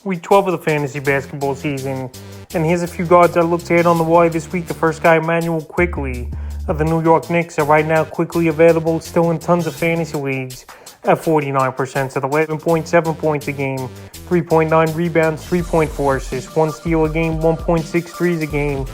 Week 12 of the fantasy basketball season, and here's a few guards I looked at on the wire this week. The first guy, Immanuel Quickley of the New York Knicks, are right now quickly available, still in tons of fantasy leagues at 49%. So the 11.7 points a game, 3.9 rebounds, 3.4 assists, 1 steal a game, 1.6 threes a game,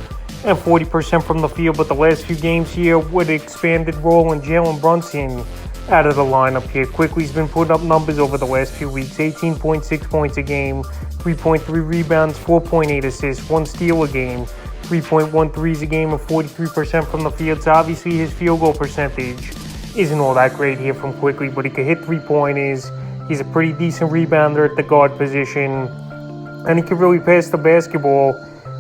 and 40% from the field. But the last few games here with expanded role in Jalen Brunson out of the lineup here. Quickly's been putting up numbers over the last few weeks. 18.6 points a game, 3.3 rebounds, 4.8 assists, 1 steal a game, 3.1 threes a game, and 43% from the field. So obviously his field goal percentage isn't all that great here from Quickley, but he can hit three-pointers. He's a pretty decent rebounder at the guard position, and he can really pass the basketball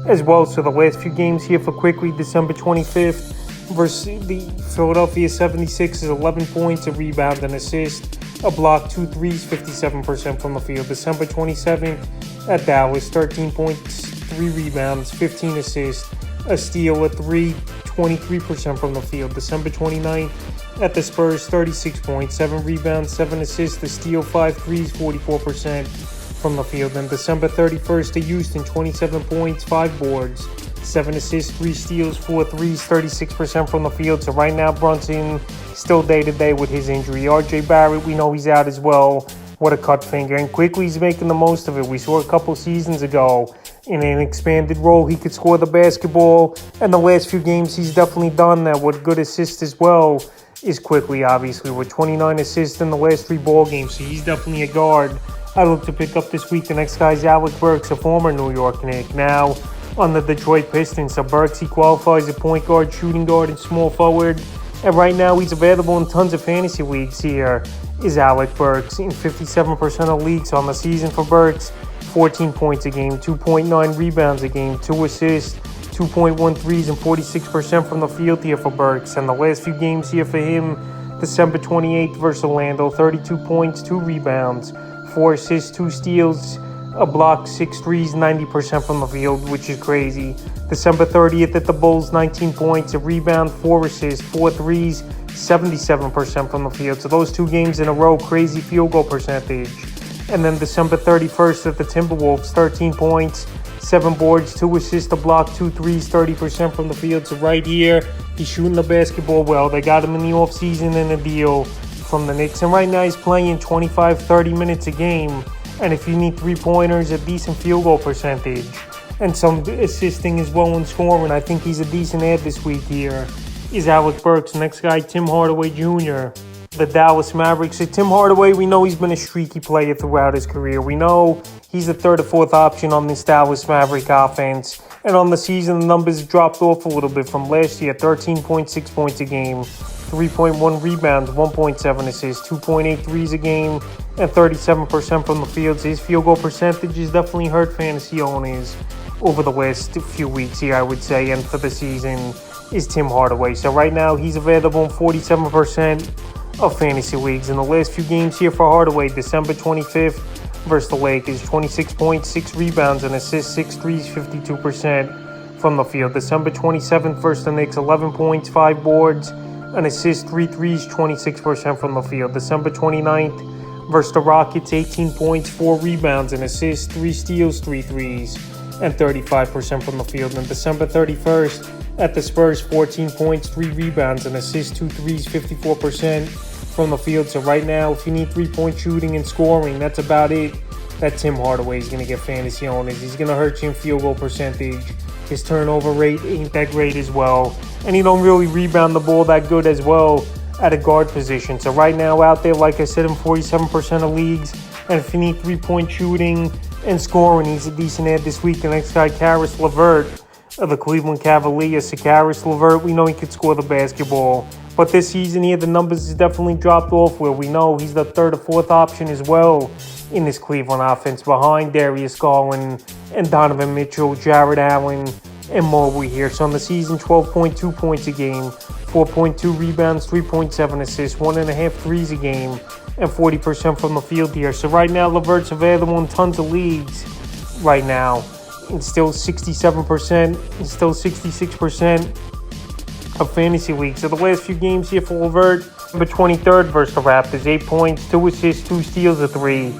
as well. So the last few games here for Quickley, December 25th, versus the Philadelphia 76ers, 11 points, a rebound, an assist, a block, 2 threes, 57% from the field. December 27th at Dallas, 13 points, 3 rebounds, 15 assists, a steal, a 3, 23% from the field. December 29th at the Spurs, 36 points, 7 rebounds, 7 assists, a steal, 5 threes, 44% from the field. And December 31st to Houston, 27 points, 5 boards, 7 assists, 3 steals, 4 threes, 36% from the field. So right now, Brunson still day-to-day with his injury. RJ Barrett, we know he's out as well. What a cut finger. And Quickly he's making the most of it. We saw a couple seasons ago in an expanded role, he could score the basketball. And the last few games, he's definitely done that with good assists as well. Is Quickley, obviously, with 29 assists in the last 3 ball games. So he's definitely a guard I look to pick up this week. The next guy is Alec Burks, a former New York Knick, now on the Detroit Pistons. So Burks, he qualifies at point guard, shooting guard, and small forward. And right now he's available in tons of fantasy leagues here, is Alec Burks. In 57% of leagues on the season for Burks, 14 points a game, 2.9 rebounds a game, 2 assists, 2.1 threes, and 46% from the field here for Burks. And the last few games here for him, December 28th versus Orlando, 32 points, 2 rebounds, 4 assists, 2 steals, a block, 6 threes, 90% from the field, which is crazy. December 30th at the Bulls, 19 points, a rebound, 4 assists, 4 threes, 77% from the field. So those 2 games in a row, crazy field goal percentage. And then December 31st at the Timberwolves, 13 points, 7 boards, 2 assists, a block, 2 threes, 30% from the field. So right here, he's shooting the basketball well. They got him in the offseason in a deal from the Knicks. And right now he's playing 25, 30 minutes a game. And if you need 3-pointers, a decent field goal percentage, and some assisting as well in scoring, I think he's a decent add this week here, is Alec Burks. Next guy, Tim Hardaway Jr., the Dallas Mavericks. So Tim Hardaway, we know he's been a streaky player throughout his career. We know he's the 3rd or 4th option on this Dallas Maverick offense. And on the season, the numbers dropped off a little bit from last year. 13.6 points a game, 3.1 rebounds, 1.7 assists, 2.8 threes a game, and 37% from the field. So his field goal percentage has definitely hurt fantasy owners over the last few weeks here, I would say, and for the season is Tim Hardaway. So right now he's available in 47% of fantasy leagues. In the last few games here for Hardaway, December 25th versus the Lakers, 26 points, 6 rebounds, and assists, 6 threes, 52% from the field. December 27th versus the Knicks, 11 points, 5 boards, an assist, 3 threes, 26% from the field. December 29th versus the Rockets, 18 points, 4 rebounds, an assist, 3 steals, 3 threes, and 35% from the field. And December 31st at the Spurs, 14 points, 3 rebounds, an assist, 2 threes, 54% from the field. So right now, if you need 3-point shooting and scoring, that's about it. That Tim Hardaway is going to get fantasy owners. He's going to hurt you in field goal percentage. His turnover rate ain't that great as well. And he don't really rebound the ball that good as well at a guard position. So right now out there, like I said, in 47% of leagues. And if you need 3-point shooting and scoring, he's a decent add this week. The next guy, Caris LeVert of the Cleveland Cavaliers. So Caris LeVert, we know he could score the basketball. But this season here, the numbers has definitely dropped off, where we know he's the 3rd or 4th option as well in this Cleveland offense, behind Darius Garland and Donovan Mitchell, Jared Allen, and Mobley here. So on the season, 12.2 points a game, 4.2 rebounds, 3.7 assists, 1.5 threes a game, and 40% from the field here. So right now, LeVert's available in tons of leagues right now. It's still 67%, it's still 66% of fantasy leagues. So the last few games here for LeVert, November 23rd versus the Raptors, 8 points, 2 assists, 2 steals, a 3,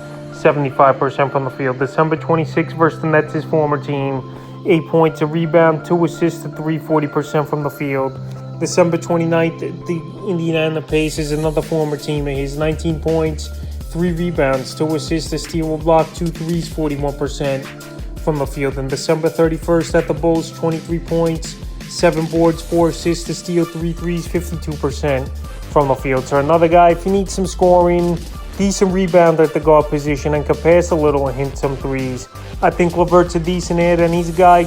75% from the field. December 26th versus the Nets, his former team, 8 points, a rebound, 2 assists to 3, 40% from the field. December 29th, the Indiana Pacers, another former team of his, 19 points, 3 rebounds, 2 assists, a steal, a block, 2 threes, 41% from the field. And December 31st at the Bulls, 23 points, 7 boards, 4 assists, a steal, 3 threes, 52% from the field. So another guy, if you need some scoring, decent rebounder at the guard position, and can pass a little and hit some threes, I think LeVert's a decent ad, and he's a guy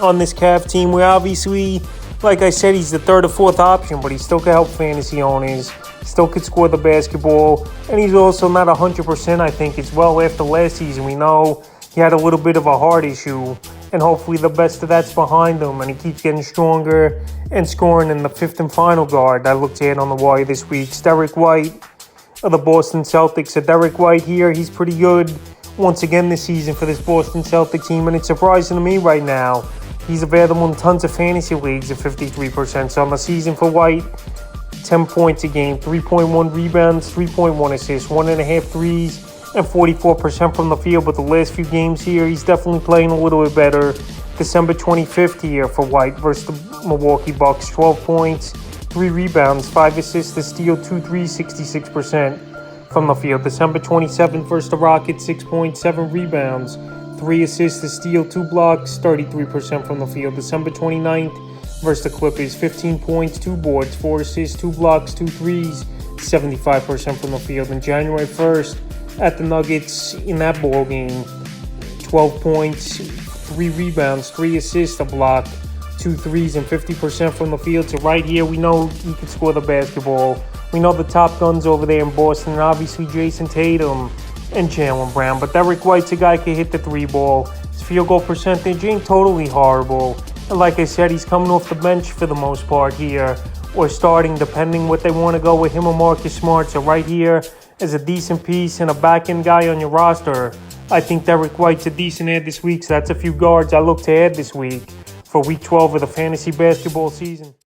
on this Cavs team where obviously, like I said, he's the third or fourth option, but he still can help fantasy owners, still could score the basketball, and he's also not 100%, I think, as well. After last season, we know he had a little bit of a heart issue, and hopefully the best of that's behind him, and he keeps getting stronger and scoring in the fifth and final guard I looked at on the wire this week. It's Derek White of the Boston Celtics. So Derek White here, he's pretty good once again this season for this Boston Celtics team, and it's surprising to me right now. He's available in tons of fantasy leagues at 53%. So on the season for White, 10 points a game, 3.1 rebounds, 3.1 assists, 1.5 threes, and 44% from the field. But the last few games here, he's definitely playing a little bit better. December 25th here for White versus the Milwaukee Bucks, 12 points, 3 rebounds, 5 assists, a steal, 2 threes, 66% from the field. December 27th versus the Rockets, 6 points, 7 rebounds, 3 assists, a steal, 2 blocks, 33% from the field. December 29th versus the Clippers, 15 points, 2 boards, 4 assists, 2 blocks, 2 threes, 75% from the field. And January 1st at the Nuggets in that ball game, 12 points, 3 rebounds, 3 assists, a block, 2 threes, and 50% from the field. So right here, we know he can score the basketball. We know the top guns over there in Boston, and obviously Jason Tatum and Jaylen Brown. But Derek White's a guy who can hit the 3 ball. His field goal percentage ain't totally horrible. And like I said, he's coming off the bench for the most part here, or starting, depending what they want to go with him or Marcus Smart. So right here is a decent piece and a back-end guy on your roster. I think Derek White's a decent ad this week. So that's a few guards I look to add this week for Week 12 of the fantasy basketball season.